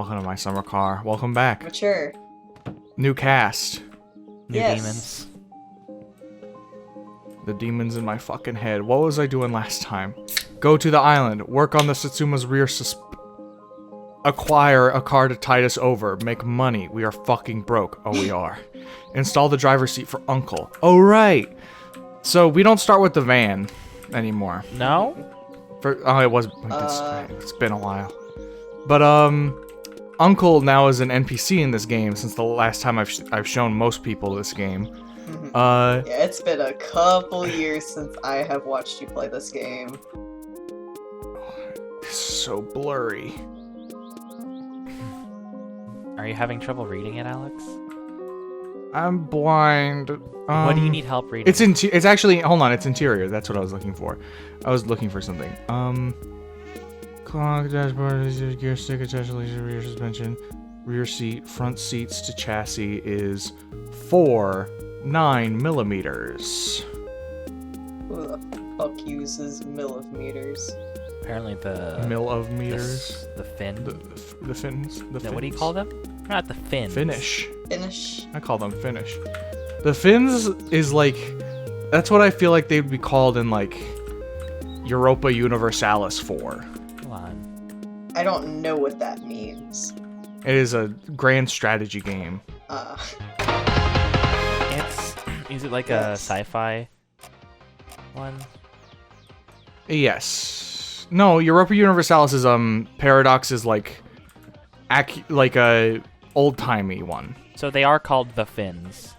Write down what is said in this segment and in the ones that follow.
Welcome to my summer car. Welcome back. Mature. New cast. New Yes. demons. The demons in my fucking head. What was I doing last time? Go to the island. Work on the Satsuma's rear acquire a car to tide us over. Make money. We are fucking broke. Oh, we are. Install the driver's seat for Uncle. Oh, right. So we don't start with the van anymore. No? Oh, it was. It's been a while. But Uncle now is an NPC in this game since the last time I've shown most people this game. Yeah, it's been a couple years since I have watched you play this game. It's so blurry. Are you having trouble reading it, Alex? I'm blind. What do you need help reading? It's actually, hold on, it's interior. That's what I was looking for. I was looking for something. Clock, dashboard, gear stick, attachment, rear suspension, rear seat, front seats to chassis is 9 millimeters. Who the fuck uses millimeters? Apparently the... Mill of meters. The fin? The fins. The fins. What do you call them? Not the fins. Finish. Finish. I call them finish. The fins is like, that's what I feel like they'd be called in like Europa Universalis 4. Come on. I don't know what that means. It is a grand strategy game. Is it like a sci-fi one? Yes. No, Europa Universalis is Paradox is like a old-timey one. So they are called the fins.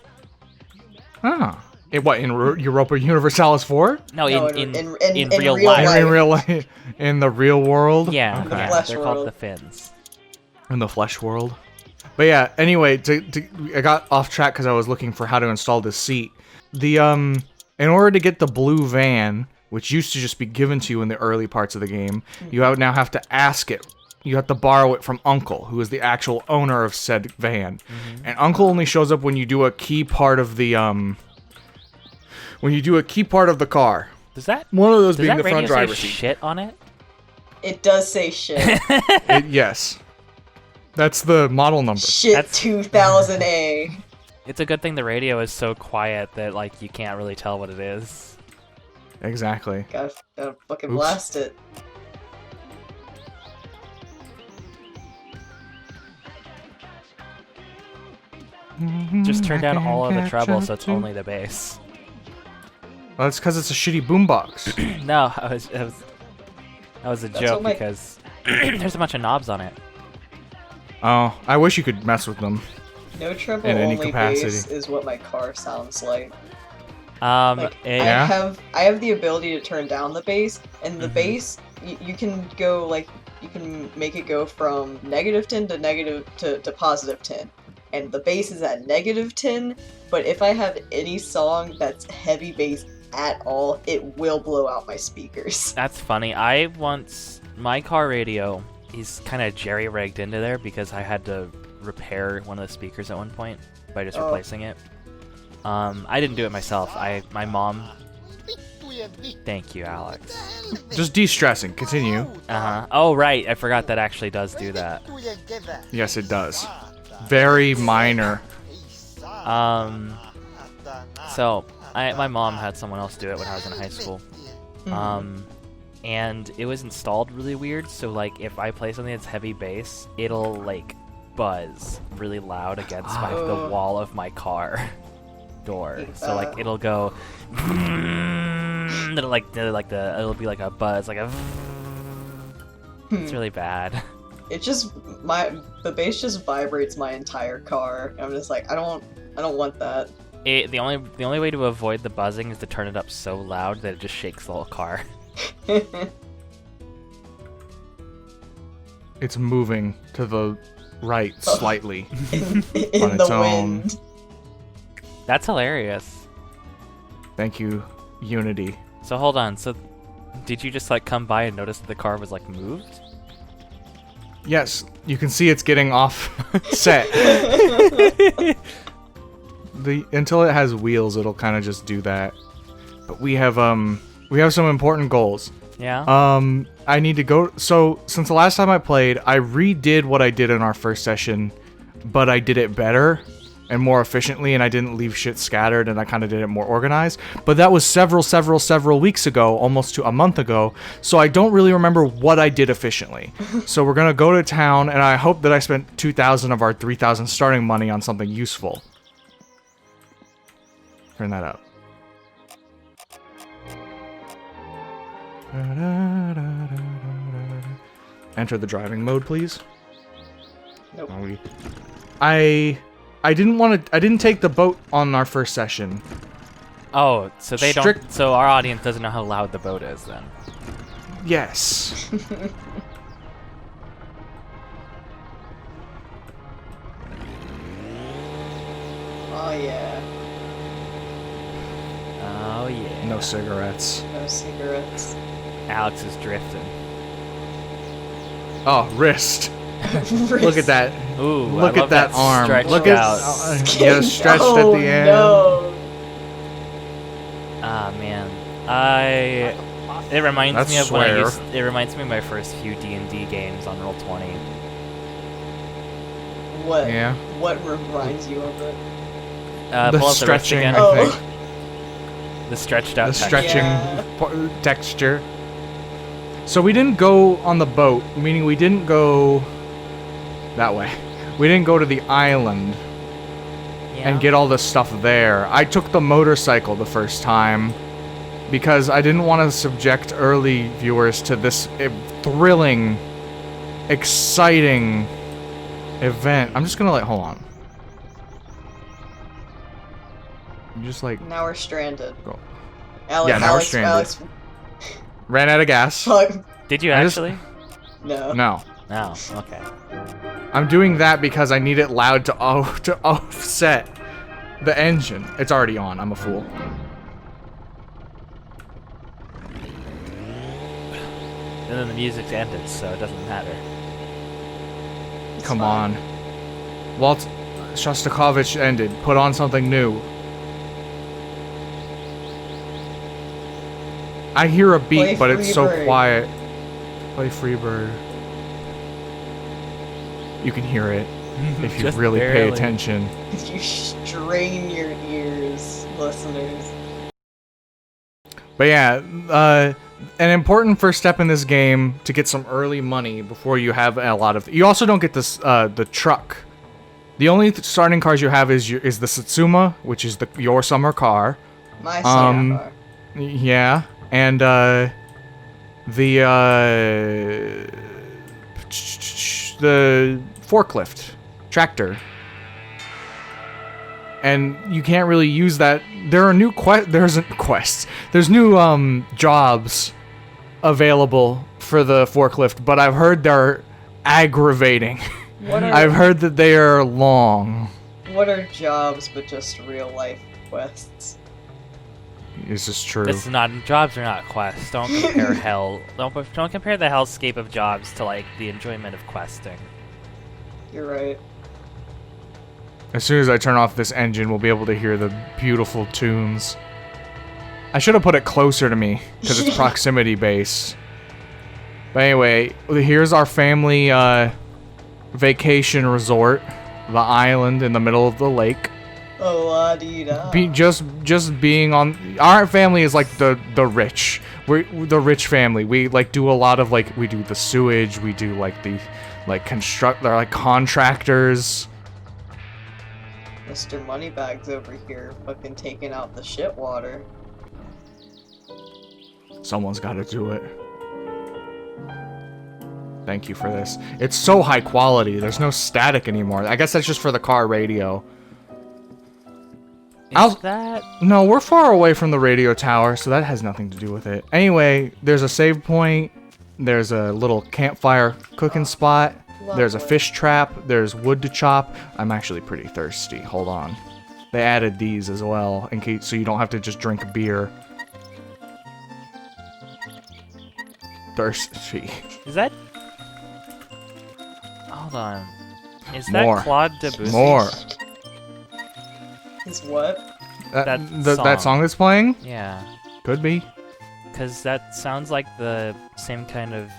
Ah. In Europa Universalis 4? No, No, in in real real life. life. In real life, in the real world? Yeah, Okay. The yeah, flesh they're world. called the fins. In the flesh world. But yeah, anyway, I got off track because I was looking for how to install this seat. In order to get the blue van, which used to just be given to you in the early parts of the game, you now have to ask it. You have to borrow it from Uncle, who is the actual owner of said van. And Uncle only shows up when you do a key part of the car. Does that One of those does being that the front radio say driver's seat. shit on it? It does say shit. Yes. That's the model number. Shit That's- 2000A. It's a good thing the radio is so quiet that like you can't really tell what it is. Exactly. Gotta fucking Oops. blast it. Just turn down all of the Can't treble catch so it's you. only the bass. Well, that's because it's a shitty boombox. No, that was a That's joke what my- because there's a bunch of knobs on it. Oh, I wish you could mess with them. No treble In any only capacity. bass is what my car sounds like. It- Yeah? I have the ability to turn down the bass, and the Mhm. bass you can go like you can make it go from -10 to positive 10, and the bass is at -10. But if I have any song that's heavy bass at all, it will blow out my speakers. That's funny. My car radio is kind of jerry-rigged into there because I had to repair one of the speakers at one point by just Oh. replacing it. I didn't do it myself. My mom. Thank you, Alex. Just de-stressing. Continue. Oh right, I forgot that actually does do that. Yes, it does. Very minor. So my mom had someone else do it when I was in high school. And it was installed really weird. So like if I play something that's heavy bass, it'll like buzz really loud against the wall of my car door. So like it'll go. It'll be like a buzz, like a. It's really bad. It just the bass just vibrates my entire car. I'm just like I don't want that. The only way to avoid the buzzing is to turn it up so loud that it just shakes the whole car. It's moving to the right slightly. in On the its own. wind. That's hilarious. Thank you, Unity. So hold on. So did you just like come by and notice that the car was like moved? Yes, you can see it's getting off set. Until it has wheels, it'll kind of just do that. But we have some important goals. Yeah. I need to go. So since the last time I played, I redid what I did in our first session, but I did it better and more efficiently, and I didn't leave shit scattered, and I kind of did it more organized. But that was several weeks ago, almost to a month ago, so I don't really remember what I did efficiently. So we're gonna go to town, and I hope that I spent 2,000 of our 3,000 starting money on something useful. Turn that up. Enter the driving mode, please. Nope. I didn't take the boat on our first session. Oh, so they Strict- don't. So our audience doesn't know how loud the boat is then. Yes. Oh yeah. Oh yeah. No cigarettes. No cigarettes. Alex is drifting. Oh, wrist. Look at that. Ooh, Look I at love that arm. stretched Look out. at yeah, stretched Oh, at the end. No. Ah man, it reminds That's me of when I swear. used. It reminds me of my first few D&D games on Roll20. What? Yeah. What reminds you of it? The Pull up the wrist stretching, again. I Oh. think. The stretched out. The texture. stretching Yeah. texture. So we didn't go on the boat, meaning we didn't go that way. We didn't go to the island Yeah. and get all the stuff there. I took the motorcycle the first time because I didn't want to subject early viewers to this thrilling, exciting event. I'm just gonna hold on. You just Now we're stranded. go. Alex, Yeah, now we're Alex, stranded. Alex, Ran out of gas. fuck. Did you I just- actually? No. No. No. Okay. I'm doing that because I need it loud to offset the engine. It's already on. I'm a fool. And then the music's ended, so it doesn't matter. It's Come fine. on. Walt Shostakovich ended. Put on something new. I hear a beat, Play but it's so Freebird. quiet. Play Freebird. You can hear it if you Just really pay barely. attention. You strain your ears, listeners. But yeah, an important first step in this game to get some early money before you have a lot of. You also don't get this the truck. The only starting cars you have is the Satsuma, which is your summer car. My son. Yeah, and the forklift tractor. And you can't really use that. There are new quests. There's new jobs available for the forklift, but I've heard they're aggravating. What are, I've heard that they are long. What are jobs but just real life quests? This is true. This is not jobs are not quests. Don't compare hell. Don't compare the hellscape of jobs to like the enjoyment of questing. You're right. As soon as I turn off this engine, we'll be able to hear the beautiful tunes. I should have put it closer to me, because it's proximity based. But anyway, here's our family vacation resort. The island in the middle of the lake. Oh, la-dee-da. Just being on... Our family is like the rich. We're the rich family. We like do a lot of like... We do the sewage. We do like the... Like they're like contractors. Mr. Moneybags over here fucking taking out the shit water. Someone's got to do it. Thank you for this. It's so high quality. There's no static anymore. I guess that's just for the car radio. Is that? No, we're far away from the radio tower, so that has nothing to do with it. Anyway, there's a save point. There's a little campfire cooking spot. There's a fish trap. There's wood to chop. I'm actually pretty thirsty. Hold on. They added these as well, in case so you don't have to just drink beer. Thirsty. Is that? Hold on. Is More. that Claude Debussy? More. Is what? That That song that's playing? Yeah. Could be. Because that sounds like the same kind of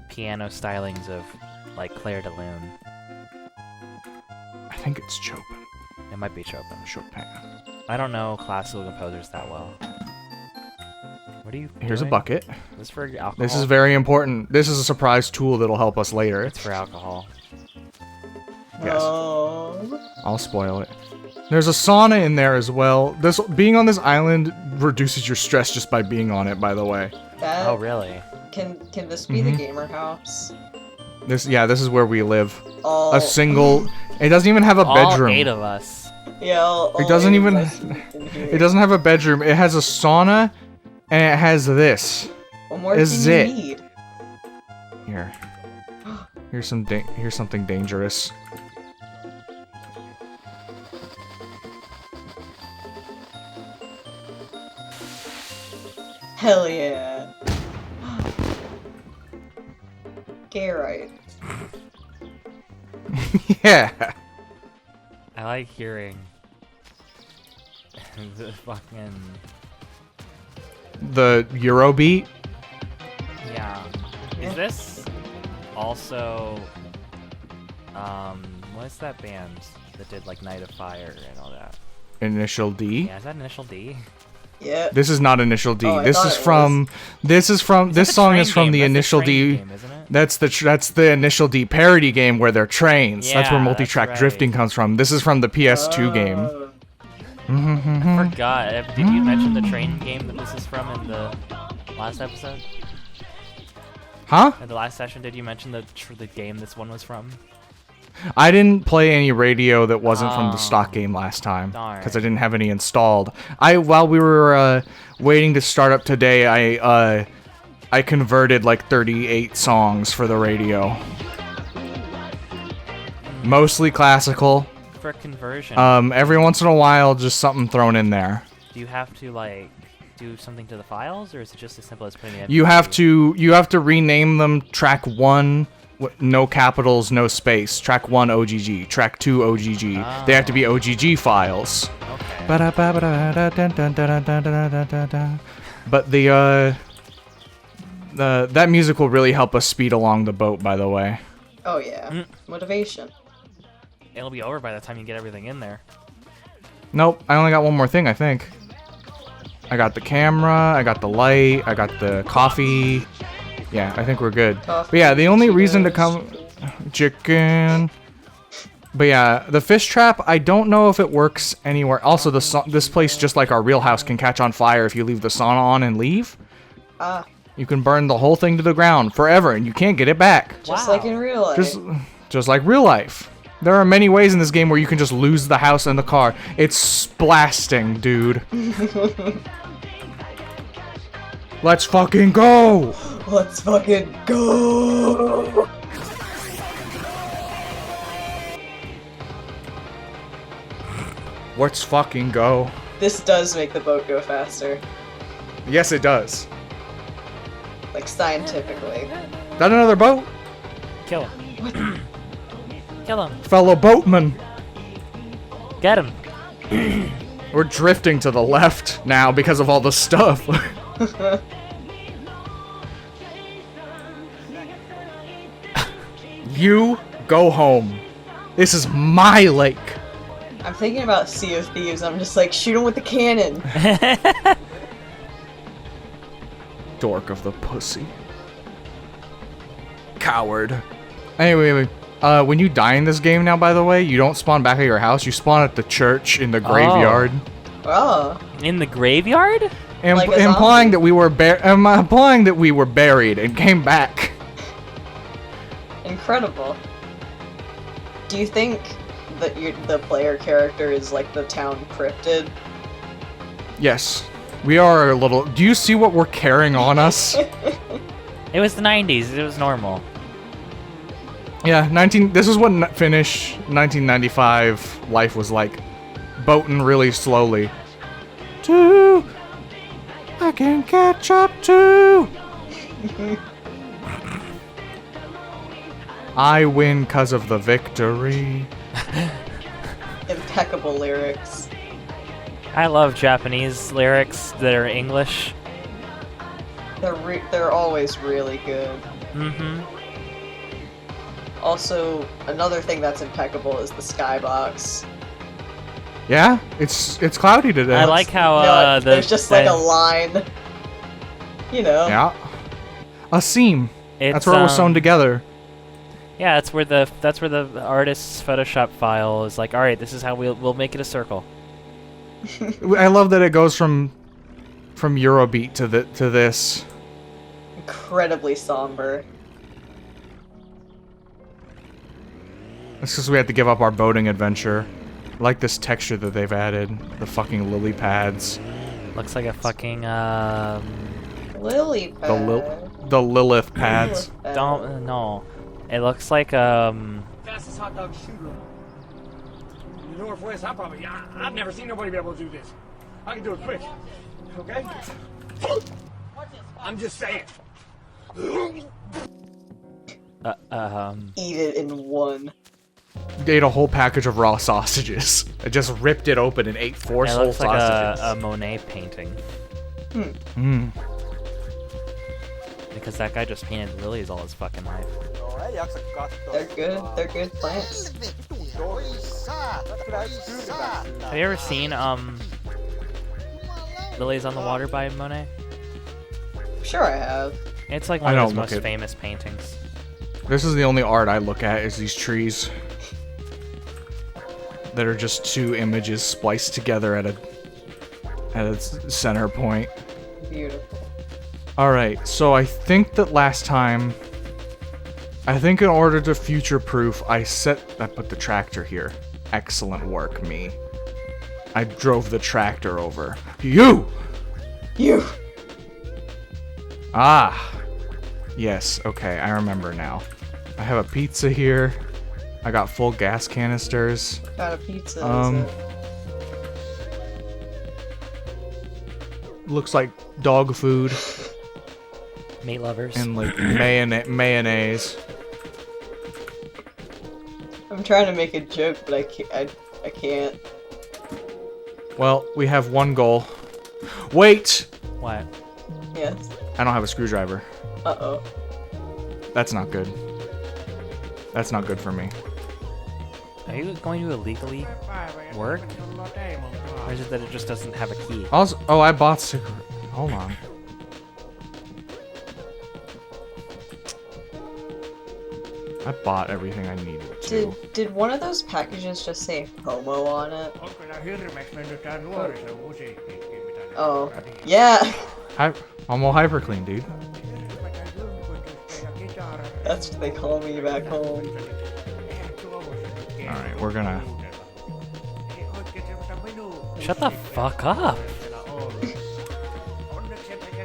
piano stylings of, like, Claire de Lune. I think it's Chopin. It might be Chopin. Chopin. I don't know classical composers that well. What are you Here's a doing? bucket. This is for alcohol? This is very important. This is a surprise tool that'll help us later. It's for alcohol. Yes. Oh. I'll spoil it. There's a sauna in there as well. This being on this island reduces your stress just by being on it, by the way. That, Oh, really? Can this be the gamer house? This is where we live. All, A single. It doesn't even have a bedroom. All 8 of us. Yeah, all It doesn't eight of even. us in here. It doesn't have a bedroom. It has a sauna, and it has this. What more is can it. you need? Here. Here's something dangerous. Hell yeah. Gay right. Yeah. I like hearing the fucking... The Eurobeat. Yeah. Yeah. Is this also... what's that band that did, like, Night of Fire and all that? Initial D. Yeah, is that Initial D? Yeah. This is not Initial D. Oh, I this thought is it from. This is from. It's This like a song train is from game. the That's Initial train D. game, isn't it? That's the Initial D parody game where they're trains. That's where Yeah, multi-track that's drifting right. comes from. This is from the PS2 game. I forgot. Did you mention the train game that this is from in the last episode? Huh? In the last session, did you mention the game this one was from? I didn't play any radio that wasn't from the Oh. stock game last time Darn. because I didn't have any installed. While we were waiting to start up today, I converted like 38 songs for the radio. Mostly classical. For conversion, Every once in a while, just something thrown in there. do you have to like do something to the files, or is it just as simple as putting it? You have to rename them track 1, no capitals, no space. Track 1 OGG, track 2 OGG. They have to be OGG files. Okay. But that music will really help us speed along the boat, by the way. Oh yeah. Motivation. It'll be over by the time you get everything in there. Nope, I only got one more thing, I think. I got the camera, I got the light, I got the coffee. Yeah, I think we're good. Coffee, But yeah, the only reason to Cheetos. come... Chicken... But yeah, the fish trap, I don't know if it works anywhere. Also, this place, just like our real house, can catch on fire if you leave the sauna on and leave. Ah, You can burn the whole thing to the ground forever, and you can't get it back. just Wow. like in real life. Just like real life. There are many ways in this game where you can just lose the house and the car. It's blasting, dude. Let's fucking go! Let's fucking go! Let's fucking go. This does make the boat go faster. Yes, it does. Like scientifically. That another boat? Kill him. Kill him. Fellow boatman. Get him. We're drifting to the left now because of all the stuff. You go home. This is my lake. I'm thinking about Sea of Thieves. I'm just like, shoot him with the cannon. Dork of the pussy. Coward. Anyway, when you die in this game now, by the way, you don't spawn back at your house. You spawn at the church in the graveyard. Oh. In the graveyard? Like a Implying zombie. that we were buried and came back. Incredible. Do you think that the player character is like the town cryptid? Yes. We are a little... Do you see what we're carrying on us? It was the 90s. It was normal. Yeah, this is what Finnish 1995 life was like. Boating really slowly. I can catch up to. I win 'cause of the victory. Impeccable lyrics. I love Japanese lyrics that are English. They're always really good. Mm-hmm. Also, another thing that's impeccable is the skybox. Yeah, it's cloudy today. I like how No, there's just like a line. You know. Yeah. A seam. It's, That's where it was sewn together. Yeah, that's where the artist's Photoshop file is like, all right, this is how we'll make it a circle. I love that it goes from Eurobeat to this. Incredibly somber. It's because we had to give up our boating adventure. I like this texture that they've added. The fucking lily pads. Looks like a fucking Lily pad. The Lilith pads. Lilith pad. don't no. It looks like Fastest hot dog shooter. In the Northwest, I've never seen nobody be able to do this. I can do it quick. Okay? I'm just saying. Eat it in one. They ate a whole package of raw sausages. I just ripped it open and ate 4 it whole looks like sausages. a Monet painting. Because that guy just painted lilies all his fucking life. They're good. They're good plants. Have you ever seen Lilies on the Water by Monet? Sure, I have. It's like I one of don't his look most at- famous paintings. This is the only art I look at, is these trees. That are just 2 images spliced together at a center point. Beautiful. Alright, so I think that last time... I think in order to future-proof, I put the tractor here. Excellent work, me. I drove the tractor over. You! You! Ah! Yes, okay, I remember now. I have a pizza here. I got full gas canisters. Got a pizza. Looks like dog food Meat lovers. and like mayonnaise. I'm trying to make a joke, but I can't. Well, we have one goal. Wait! What? Yes. I don't have a screwdriver. Uh-oh. That's not good. That's not good for me. Are you going to illegally work? Or is it that it just doesn't have a key? Also, oh, I bought cigarette. Hold on. I bought everything I needed to. Did one of those packages just say homo on it? Oh. Yeah! Homo hyperclean, dude. That's what they call me back home. Alright, we're gonna... Shut the fuck up!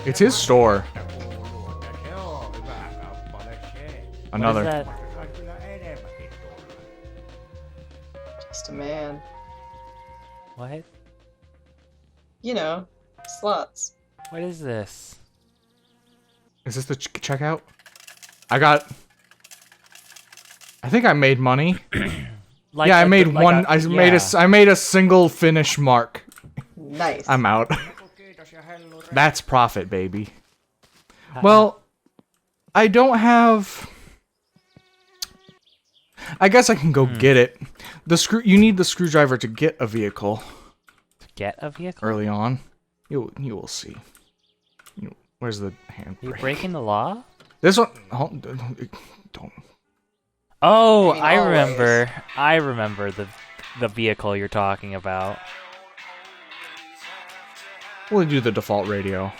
It's his store. Another. What is that? Just a man. What? You know, slots. What is this? Is this the checkout? I think I made money. Like yeah, I a- made like one. a- I made a single finish mark. Nice. I'm out. That's profit, baby. Well, I don't have. I guess I can go get it. You need the screwdriver to get a vehicle To get a vehicle? early on. You will see. Where's the handbrake? You breaking the law? This one. Don't. Oh, I mean, I always. remember. I remember the vehicle you're talking about. We'll do the default radio.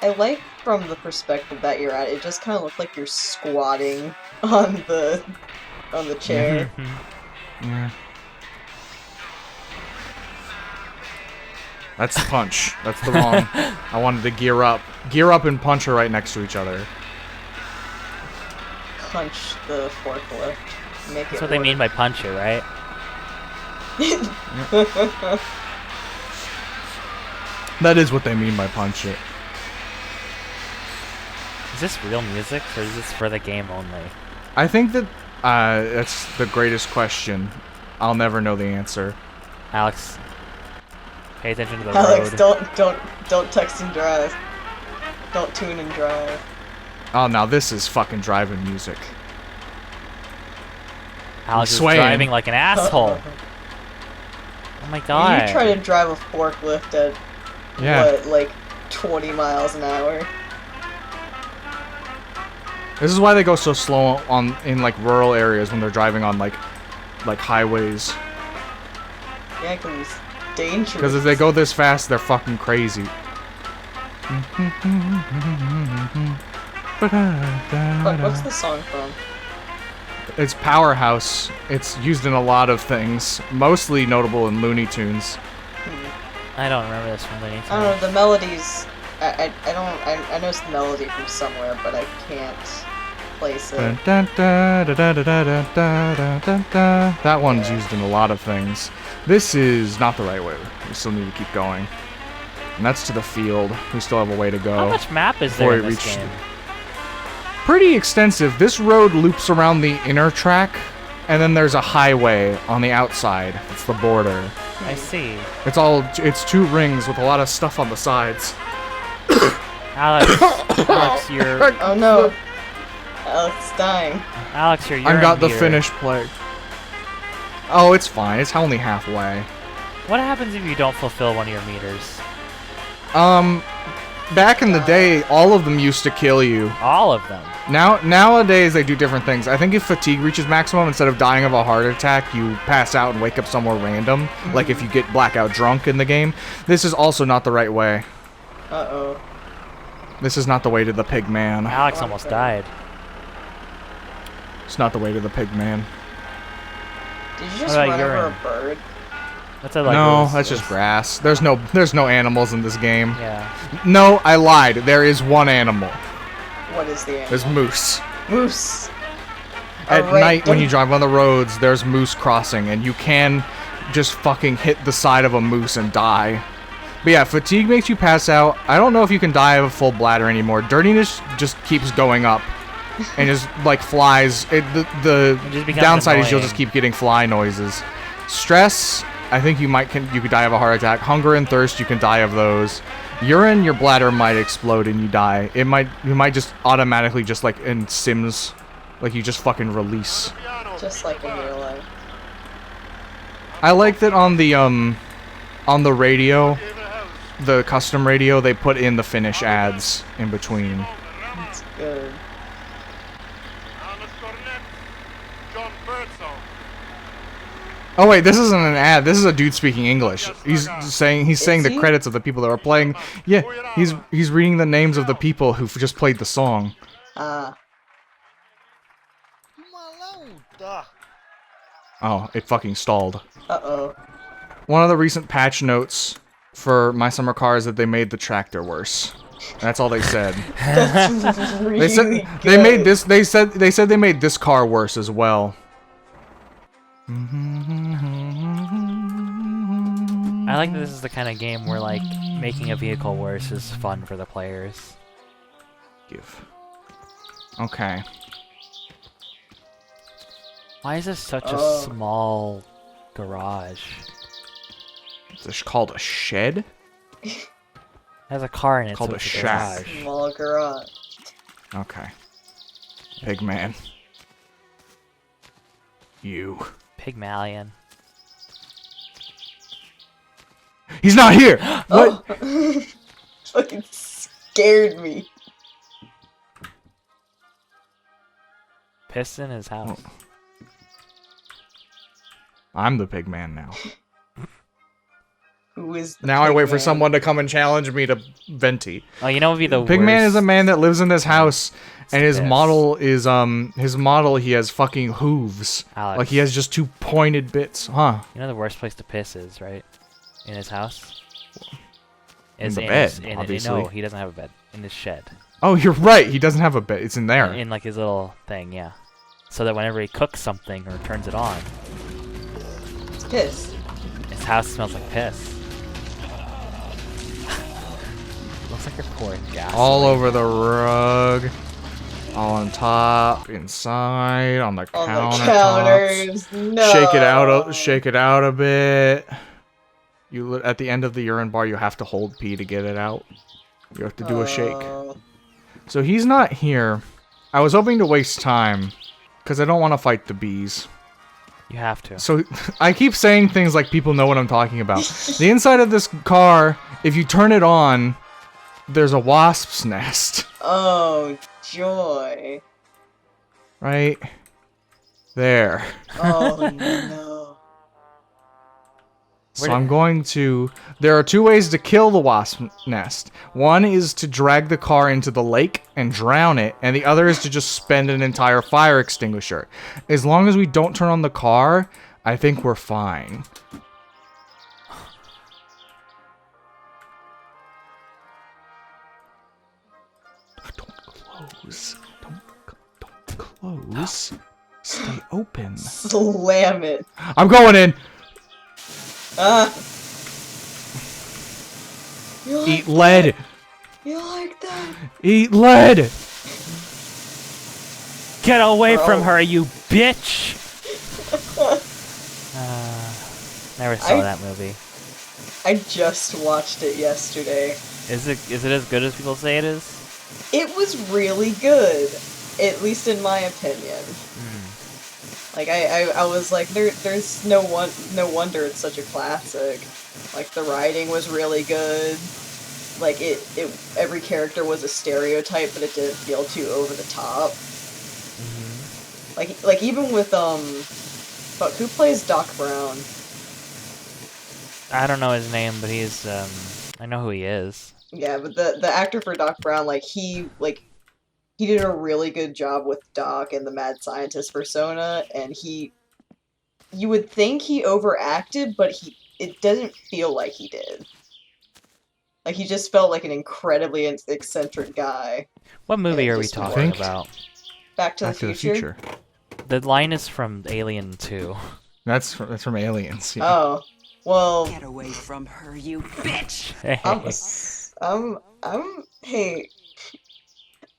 I like from the perspective that you're at, it just kind of looks like you're squatting on the chair. Yeah. That's the punch. That's the wrong. I wanted to gear up. Gear up and punch are right next to each other. Punch the forklift. Make That's it what they mean by punch it, right? That is what they mean by punch it. Is this real music, or is this for the game only? I think that that's the greatest question. I'll never know the answer. Alex, Pay attention to the Alex, road. don't text and drive. Don't tune and drive. Oh, now this is fucking driving music. Alex is swaying. driving like an asshole. Oh my god. You try to drive a forklift at what, like 20 miles an hour? This is why they go so slow in like rural areas when they're driving on like highways. Yeah, because it's dangerous. Because if they go this fast, they're fucking crazy. What's the song from? It's Powerhouse. It's used in a lot of things, mostly notable in Looney Tunes. I don't remember this from Looney Tunes. I don't know, the melodies... I know the melody from somewhere, but I can't place it. That one's used in a lot of things. This is not the right way. We still need to keep going. And that's to the field. We still have a way to go. How much map is there in this game? Pretty extensive. This road loops around the inner track, and then there's a highway on the outside. It's the border. I see. It's 2 rings with a lot of stuff on the sides. Alex, you're... Oh no. Alex is dying. Alex, you're I got the here. finished play. Oh, it's fine. It's only halfway. What happens if you don't fulfill one of your meters? Back in the day, all of them used to kill you. All of them. Nowadays, they do different things. I think if fatigue reaches maximum, instead of dying of a heart attack, you pass out and wake up somewhere random. Like if you get blackout drunk in the game. This is also not the right way. Uh-oh. This is not the way to the pig man. Alex almost died. It's not the way to the pig man. Did you just What about run over urine? a bird? What's that like? No, that's just grass. There's no animals in this game. Yeah. No, I lied. There is one animal. What is the animal? There's moose. Moose. At Alright, night when don't- you drive on the roads, there's moose crossing, and you can just fucking hit the side of a moose and die. But yeah, fatigue makes you pass out. I don't know if you can die of a full bladder anymore. Dirtiness just keeps going up. And just like flies. The just becomes downside is you'll annoying. just keep getting fly noises. Stress, I think you could die of a heart attack. Hunger and thirst, you can die of those. Urine, your bladder might explode and you die. You might just automatically just like in Sims, like you just fucking release. Just like in real life. I like that on the radio, the custom radio, they put in the Finnish ads in between. That's good. Oh wait, this isn't an ad. This is a dude speaking English. He's saying the he? credits of the people that are playing. Yeah, he's reading the names of the people who just played the song. Oh, it fucking stalled. Uh-oh. One of the recent patch notes for My Summer Car is that they made the tractor worse. That's all they said. That's really They said good. they made this. They said they made this car worse as well. I like that this is the kind of game where, like, making a vehicle worse is fun for the players. Okay. Why is this such a small garage? It's called a shed. It has a car in it, Called so a it's shack. garage. Small garage. Okay. Pigman. You. Pygmalion. He's not here! What? Oh. Fucking scared me. Piss in his house. I'm the pigman now. Who is the Now I wait for Pigman? someone to come and challenge me to Venti. Oh, you know what would be the Pigman worst? is a man that lives in this house, and his Yes. model is he has fucking hooves. Alex. Like he has just 2 pointed bits, huh? You know the worst place to piss is, right? In his house? In the his- bed, obviously. No, he doesn't have a bed. In his shed. Oh, you're right. He doesn't have a bed. It's in there. In like his little thing, yeah. So that whenever he cooks something or turns it on, It's piss. his house smells like piss. Looks like you're pouring gas. All over the rug, all on top, inside, on the On countertops. the counters. No. Shake it out a bit. At the end of the urine bar, you have to hold P to get it out. You have to do a shake. So he's not here. I was hoping to waste time, because I don't want to fight the bees. You have to. So I keep saying things like people know what I'm talking about. The inside of this car, if you turn it on, there's a wasp's nest. Oh, joy. Right? There. Oh, no. So I'm going to... There are two ways to kill the wasp nest. One is to drag the car into the lake and drown it, and the other is to just spend an entire fire extinguisher. As long as we don't turn on the car, I think we're fine. Don't close. Don't close. Stay open. Slam it. I'm going in! Eat lead! You like that? Eat lead! Get away from her, you bitch! Never saw that movie. I just watched it yesterday. Is it as good as people say it is? It was really good, at least in my opinion. Like I was like, there's no wonder it's such a classic. Like the writing was really good. Like every character was a stereotype, but it didn't feel too over the top. Like even with fuck, who plays Doc Brown? I don't know his name, but he's I know who he is. Yeah, but the actor for Doc Brown, he did a really good job with Doc and the mad scientist persona, and you would think he overacted, but it doesn't feel like he did. Like, he just felt like an incredibly eccentric guy. What movie are we just talking worked. about? Back to the Future? The line is from Alien 2. That's from Aliens. Yeah. Oh, well, Get away from her, you bitch! hey,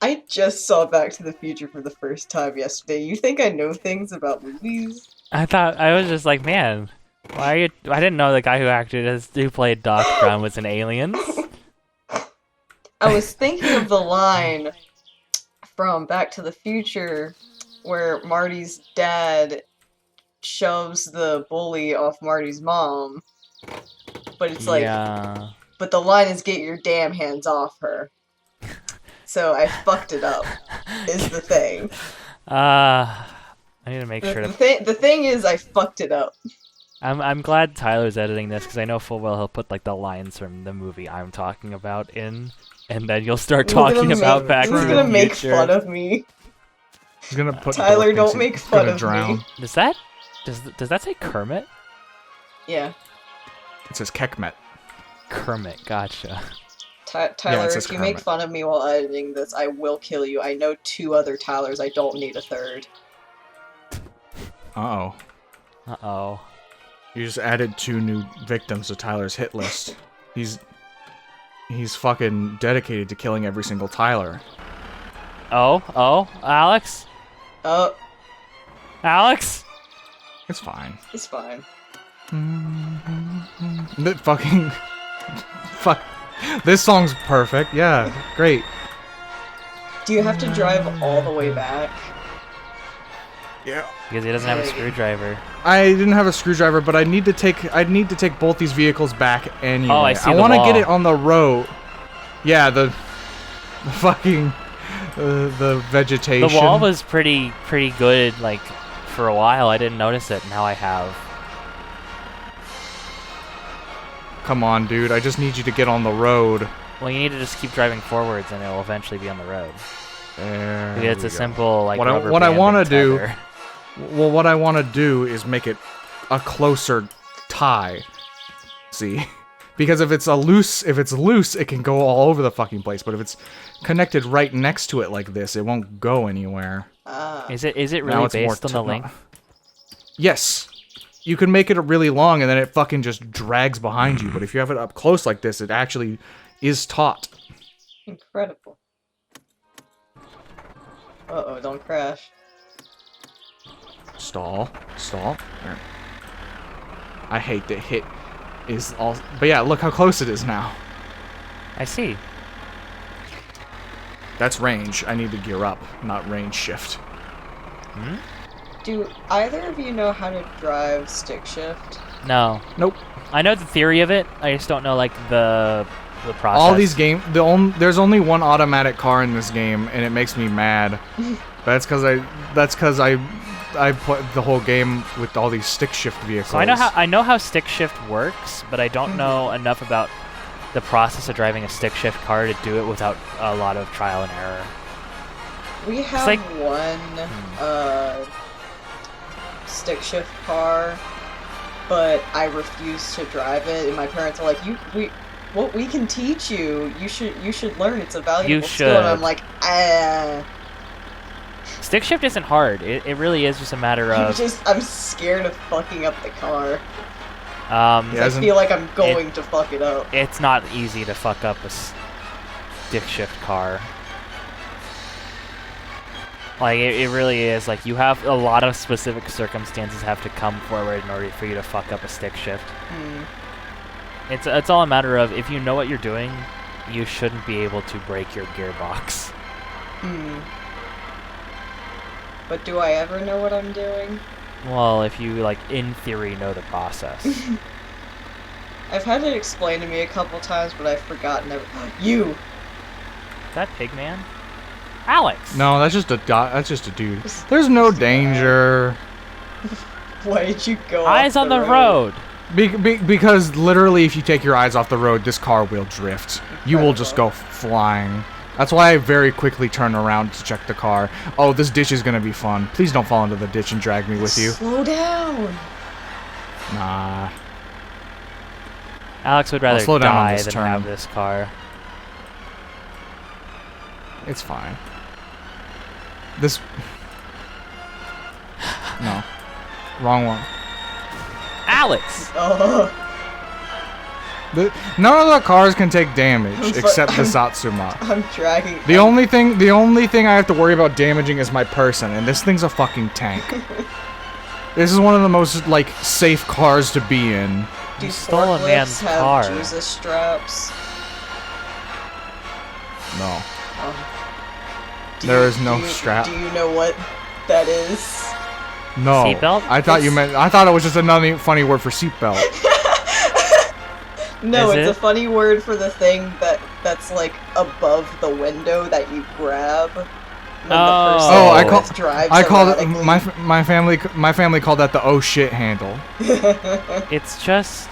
I just saw Back to the Future for the first time yesterday. You think I know things about movies? I was just like, man, why are you? I didn't know the guy who played Doc Brown was in Aliens. I was thinking of the line from Back to the Future where Marty's dad shoves the bully off Marty's mom. But it's like, yeah. But the line is, get your damn hands off her. So I fucked it up, is the thing. I need to make sure to... The thing is, I fucked it up. I'm glad Tyler's editing this, because I know full well he'll put, like, the lines from the movie I'm talking about in, and then you'll start talking about Back to the Future. He's gonna make fun of me. He's gonna put Tyler, don't make fun of drown. me. Does that say Kermit? Yeah. It says Kekmet. Kermit, gotcha. Tyler, it if says you make Kermit. fun of me while editing this, I will kill you. I know 2 other Tylers, I don't need a third. Uh-oh. Uh-oh. You just added 2 new victims to Tyler's hit list. He's fucking dedicated to killing every single Tyler. Oh, Alex? Oh, Alex? It's fine. it's fine. The fucking... Fuck. This song's perfect. Yeah, great. Do you have to drive all the way back? Yeah. Because he doesn't have a screwdriver. I didn't have a screwdriver, but I need to take both these vehicles back anyway. Oh, I see the want to get wall. it on the road. Yeah, the fucking the vegetation. The wall was pretty good, like, for a while. I didn't notice it. Now I have. Come on, dude. I just need you to get on the road. Well, you need to just keep driving forwards, and it'll eventually be on the road. There Because it's we a go. simple, like, What I rubber want band to do. tether. Well, what I want to do is make it a closer tie. See? Because if it's loose, it can go all over the fucking place. But if it's connected right next to it like this, it won't go anywhere. Is it Now really it's more based on the length? Yes. You can make it really long, and then it fucking just drags behind you. But if you have it up close like this, it actually is taut. Incredible. Uh-oh, don't crash. Stall. There. I hate to hit is all. But yeah, look how close it is now. I see. That's range. I need to gear up, not range shift. Hmm? Do either of you know how to drive stick shift? No. Nope. I know the theory of it. I just don't know like the process. All these games, there's only one automatic car in this game, and it makes me mad. That's because I put the whole game with all these stick shift vehicles. So I know how stick shift works, but I don't know enough about the process of driving a stick shift car to do it without a lot of trial and error. We have like- one stick shift car, but I refuse to drive it, and my parents are like, we can teach you. You should learn. It's a valuable skill. And I'm should. like, Stick shift isn't hard. It really is just a matter of I'm scared of fucking up the car. um. Yeah. I feel like I'm going to fuck it up. It's not easy to fuck up a stick shift car. Like, it really is. Like, you have a lot of specific circumstances have to come forward in order for you to fuck up a stick shift. It's all a matter of, if you know what you're doing, you shouldn't be able to break your gearbox. But do I ever know what I'm doing? Well, if you, like, in theory, know the process. I've had it explained to me a couple times, but I've forgotten You! Is that Pigman? Alex! No, that's just a dude. There's no danger. Why did you go Eyes off on the road! Because literally, if you take your eyes off the road, this car will drift. You will just go flying. That's why I very quickly turn around to check the car. Oh, this ditch is gonna be fun. Please don't fall into the ditch and drag me with you. Slow down! Nah. Alex would rather slow down on die this than turn. have this car. It's fine. This... No. Wrong one. Alex! Oh, None of the cars can take damage, I'm except the Satsuma. I'm dragging. The only thing I have to worry about damaging is my person, and this thing's a fucking tank. This is one of the most, like, safe cars to be in. Do You stole a forklifts man's have car. Jesus straps? No. Do There you- is no do you- strap. Do you know what that is? No. Seatbelt? I thought it was just another funny word for seatbelt. No, Is it's it? a funny word for the thing that's like above the window that you grab. When Oh. the person Oh, drives I called it erratically. my family called that the oh shit handle. It's just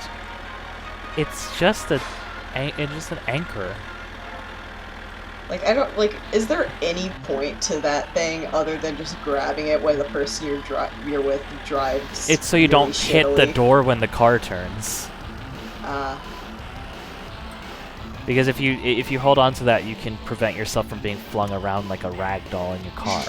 an anchor. Like, I don't, like, is there any point to that thing other than just grabbing it when the person you're with drives? It's so you don't really hit the shittily? door when the car turns. Because if you hold on to that, you can prevent yourself from being flung around like a rag doll in your car.